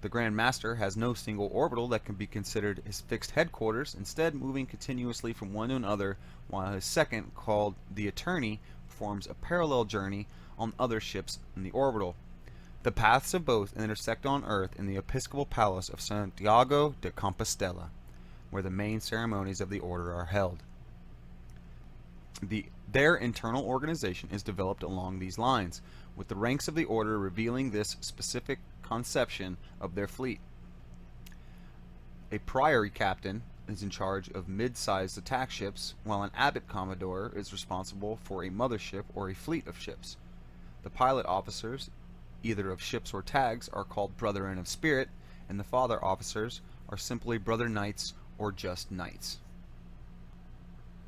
The Grand Master has no single orbital that can be considered his fixed headquarters, instead moving continuously from one to another, while his second, called the Attorney, performs a parallel journey on other ships in the orbital. The paths of both intersect on Earth in the Episcopal Palace of Santiago de Compostela, where the main ceremonies of the order are held. Their internal organization is developed along these lines, with the ranks of the order revealing this specific conception of their fleet. A priory captain is in charge of mid-sized attack ships, while an abbot commodore is responsible for a mothership or a fleet of ships. The pilot officers, either of ships or tags, are called Brethren of Spirit, and the father officers are simply Brother Knights or just Knights.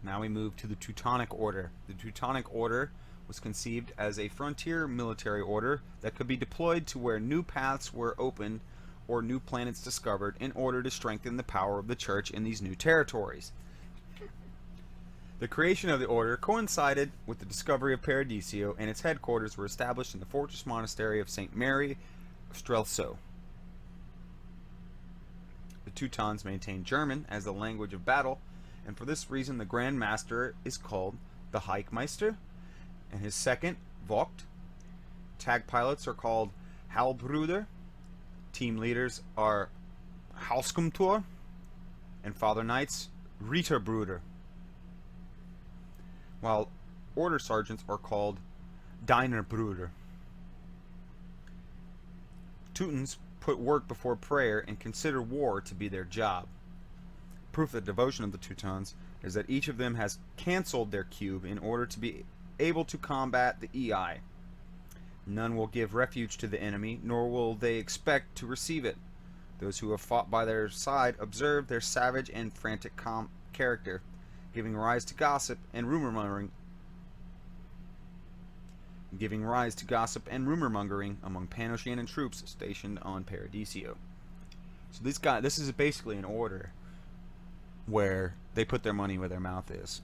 Now we move to the Teutonic Order. The Teutonic Order was conceived as a frontier military order that could be deployed to where new paths were opened or new planets discovered in order to strengthen the power of the Church in these new territories. The creation of the order coincided with the discovery of Paradiso, and its headquarters were established in the fortress monastery of St. Mary of Strelso. The Teutons maintained German as the language of battle, and for this reason the Grand Master is called the Heichmeister, and his second, Vogt. Tag pilots are called Halbbruder. Team leaders are Hauskomtor, and Father Knights, Ritterbruder. While order sergeants are called Dinerbruder. Teutons put work before prayer and consider war to be their job. Proof of the devotion of the Teutons is that each of them has cancelled their cube in order to be able to combat the EI. None will give refuge to the enemy, nor will they expect to receive it. Those who have fought by their side observe their savage and frantic character, giving rise to gossip and rumor mongering among Panoceanian troops stationed on Paradiso. So this is basically an order where they put their money where their mouth is.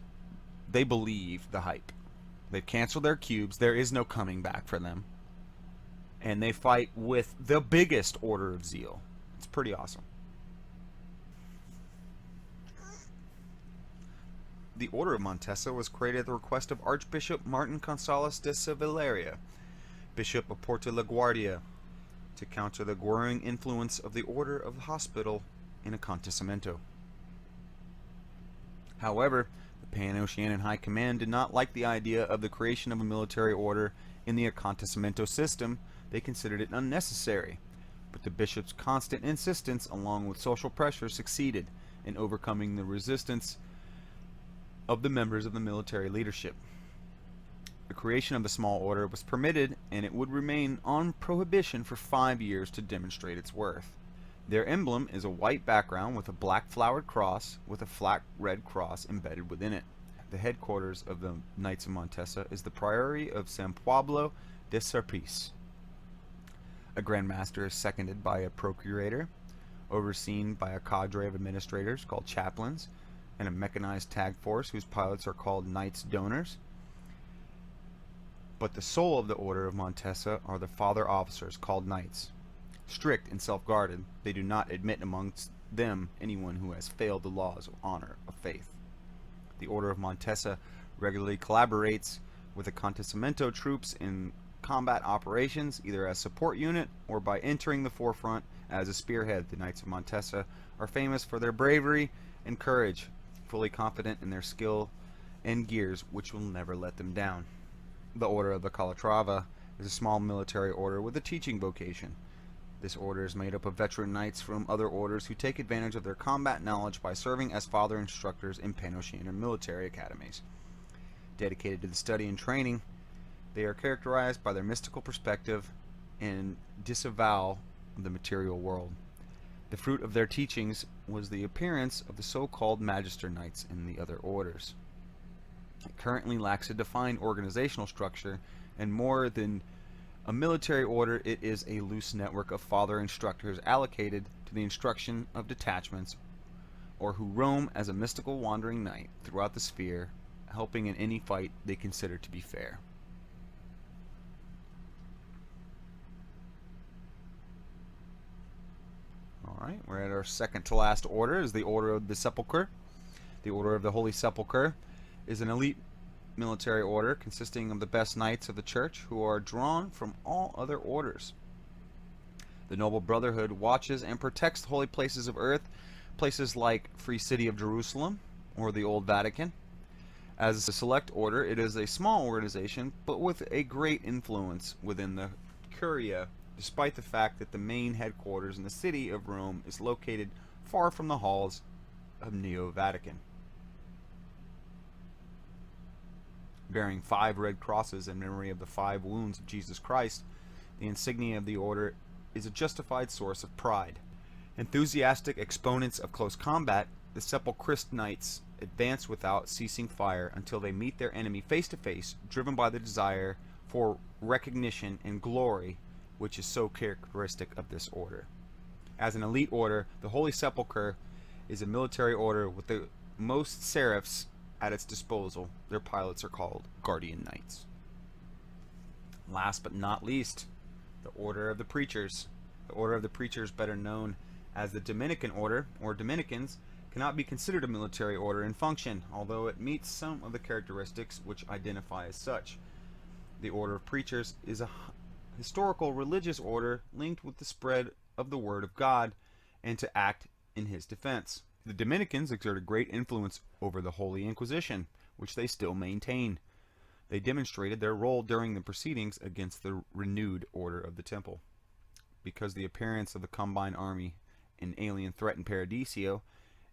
They believe the hype. They've canceled their cubes. There is no coming back for them. And they fight with the biggest order of zeal. It's pretty awesome. The Order of Montesa was created at the request of Archbishop Martin Gonzalez de Sevilleria, Bishop of Porto La Guardia, to counter the growing influence of the Order of the Hospital in Acontecimiento. However, the Panoceanian High Command did not like the idea of the creation of a military order in the Acontecimiento system. They considered it unnecessary, but the bishop's constant insistence, along with social pressure, succeeded in overcoming the resistance of the members of the military leadership. The creation of the small order was permitted, and it would remain on prohibition for 5 years to demonstrate its worth. Their emblem is a white background with a black flowered cross with a flat red cross embedded within it. The headquarters of the Knights of Montesa is the Priory of San Pablo de Serpis. A Grand Master is seconded by a procurator, overseen by a cadre of administrators called chaplains, and a mechanized tag force whose pilots are called Knights Donors. But the soul of the Order of Montesa are the father officers called Knights. Strict and self-guarded, they do not admit amongst them anyone who has failed the laws of honor of faith. The Order of Montesa regularly collaborates with the Acontecimiento troops in combat operations, either as support unit or by entering the forefront as a spearhead. The Knights of Montesa are famous for their bravery and courage, fully confident in their skill and gears, which will never let them down. The Order of the Calatrava is a small military order with a teaching vocation. This order is made up of veteran knights from other orders who take advantage of their combat knowledge by serving as father instructors in Panoceanian military academies. Dedicated to the study and training, they are characterized by their mystical perspective and disavow of the material world. The fruit of their teachings was the appearance of the so-called Magister Knights in the other orders. It currently lacks a defined organizational structure, and more than a military order, it is a loose network of father instructors allocated to the instruction of detachments, or who roam as a mystical wandering knight throughout the sphere, helping in any fight they consider to be fair. Alright, we're at our second to last order, is the Order of the Sepulchre. The Order of the Holy Sepulchre is an elite military order consisting of the best knights of the church who are drawn from all other orders. The Noble Brotherhood watches and protects the holy places of earth, places like Free City of Jerusalem or the Old Vatican. As a select order, it is a small organization, but with a great influence within the Curia, despite the fact that the main headquarters in the city of Rome is located far from the halls of Neo-Vatican. Bearing 5 red crosses in memory of the 5 wounds of Jesus Christ, the insignia of the order is a justified source of pride. Enthusiastic exponents of close combat, the Sepulchrist Knights advance without ceasing fire until they meet their enemy face to face, driven by the desire for recognition and glory, which is so characteristic of this order. As an elite order, the Holy Sepulchre is a military order with the most seraphs at its disposal. Their pilots are called Guardian Knights. Last but not least, the Order of the Preachers. The Order of the Preachers, better known as the Dominican Order, or Dominicans, cannot be considered a military order in function, although it meets some of the characteristics which identify as such. The Order of Preachers is a historical religious order linked with the spread of the Word of God and to act in his defense. The Dominicans exerted great influence over the Holy Inquisition, which they still maintain. They demonstrated their role during the proceedings against the renewed Order of the Temple. Because the appearance of the Combined Army, an alien threat in Paradiso,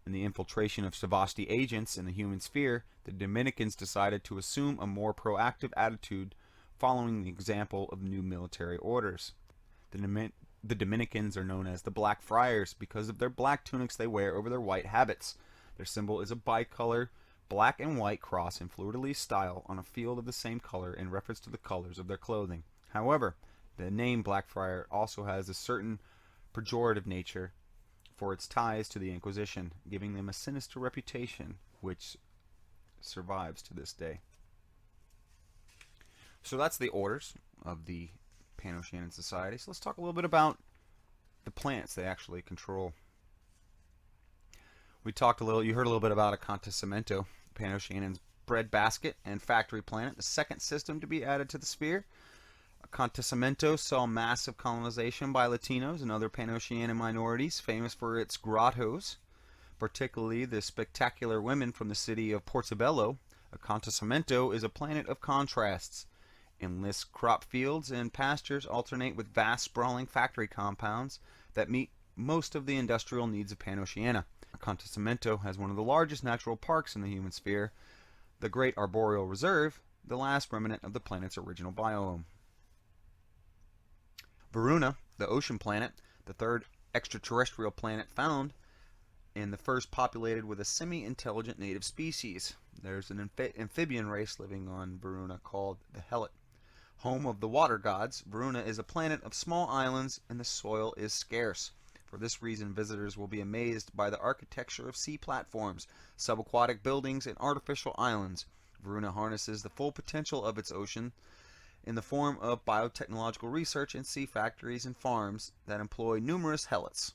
and the infiltration of Savasti agents in the human sphere, the Dominicans decided to assume a more proactive attitude following the example of new military orders. The Dominicans are known as the Black Friars because of their black tunics they wear over their white habits. Their symbol is a bicolor black and white cross in fleur-de-lis style on a field of the same color in reference to the colors of their clothing. However, the name Blackfriar also has a certain pejorative nature for its ties to the Inquisition, giving them a sinister reputation which survives to this day. So that's the orders of the Panoceanian Society. So let's talk a little bit about the planets they actually control. We talked a little, you heard a little bit about Acontecimento, Panoceanian's breadbasket and factory planet, the second system to be added to the sphere. Acontecimento saw massive colonization by Latinos and other Panoceanian minorities, famous for its grottos, particularly the spectacular women from the city of Portobello. Acontecimento is a planet of contrasts. Endless crop fields and pastures alternate with vast sprawling factory compounds that meet most of the industrial needs of Panoceania. Acontecimento has one of the largest natural parks in the human sphere, the Great Arboreal Reserve, the last remnant of the planet's original biome. Varuna, the ocean planet, the third extraterrestrial planet found, and the first populated with a semi-intelligent native species. There's an amphibian race living on Varuna called the Helot. Home of the water gods, Varuna is a planet of small islands and the soil is scarce. For this reason, visitors will be amazed by the architecture of sea platforms, subaquatic buildings, and artificial islands. Varuna harnesses the full potential of its ocean in the form of biotechnological research and sea factories and farms that employ numerous helots.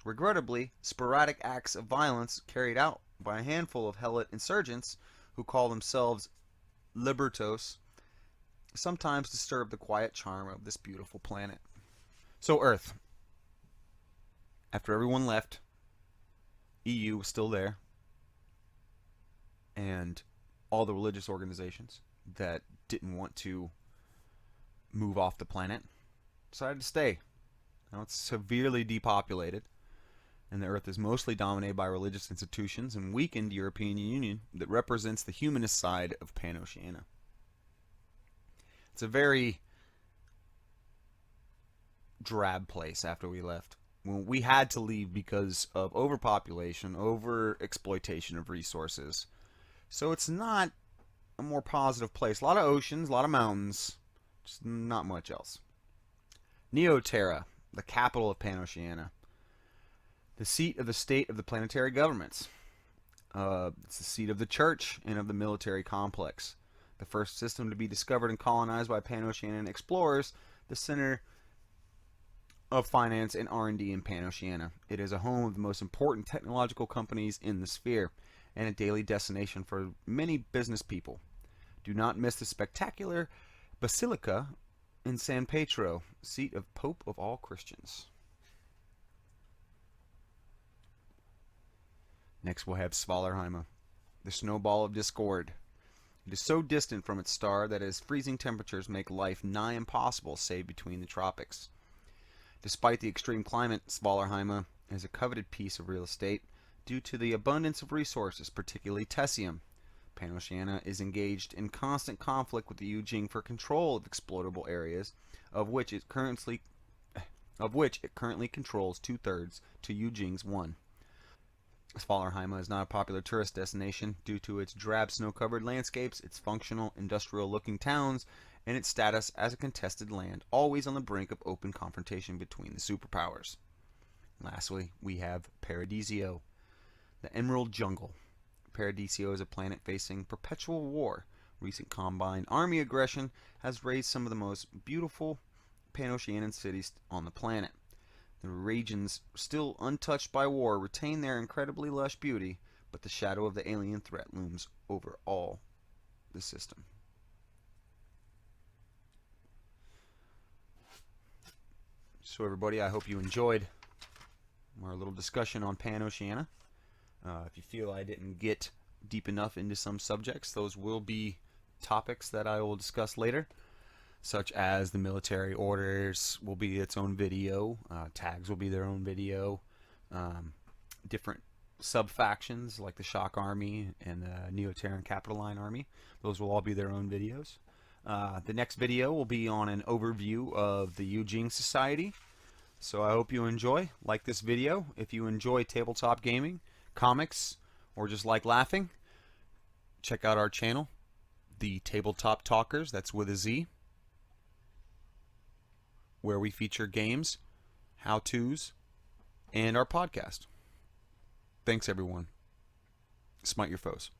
Regrettably, sporadic acts of violence carried out by a handful of helot insurgents who call themselves Libertos sometimes disturb the quiet charm of this beautiful planet. So Earth. After everyone left, EU was still there, and all the religious organizations that didn't want to move off the planet decided to stay. Now it's severely depopulated, and the Earth is mostly dominated by religious institutions and weakened European Union that represents the humanist side of Panoceania. It's a very drab place after we left. When we had to leave because of overpopulation, over exploitation of resources. So it's not a more positive place. A lot of oceans, a lot of mountains, just not much else. Neoterra, the capital of Panoceania, the seat of the state of the planetary governments. It's the seat of the church and of the military complex. The first system to be discovered and colonized by Panoceanian explorers, the center of finance and R&D in Panoceania. It is a home of the most important technological companies in the sphere and a daily destination for many business people. Do not miss the spectacular Basilica in San Pietro, seat of Pope of all Christians. Next we'll have Svallerheim, the snowball of discord. It is so distant from its star that its freezing temperatures make life nigh impossible save between the tropics. Despite the extreme climate, Svallerheim is a coveted piece of real estate due to the abundance of resources, particularly tessium. Panoceania is engaged in constant conflict with the Eugene for control of exploitable areas, of which it currently controls 2/3 to Eugene's 1. Svallerheim is not a popular tourist destination due to its drab snow-covered landscapes, its functional, industrial-looking towns, and its status as a contested land, always on the brink of open confrontation between the superpowers. Lastly, we have Paradisio, the Emerald Jungle. Paradisio is a planet facing perpetual war. Recent combined army aggression has raised some of the most beautiful Panoceanian cities on the planet. The regions still untouched by war retain their incredibly lush beauty, but the shadow of the alien threat looms over all the system. So everybody, I hope you enjoyed our little discussion on Panoceania. If you feel I didn't get deep enough into some subjects, those will be topics that I will discuss later, such as the military orders will be its own video, tags will be their own video, different sub-factions like the Shock Army and the Neoterran Capitoline Army, those will all be their own videos. The next video will be on an overview of the Eugene Society, so I hope you enjoy. Like this video. If you enjoy tabletop gaming, comics, or just like laughing, check out our channel, the Tabletop Talkers, that's with a Z, where we feature games, how-tos, and our podcast. Thanks, everyone. Smite your foes.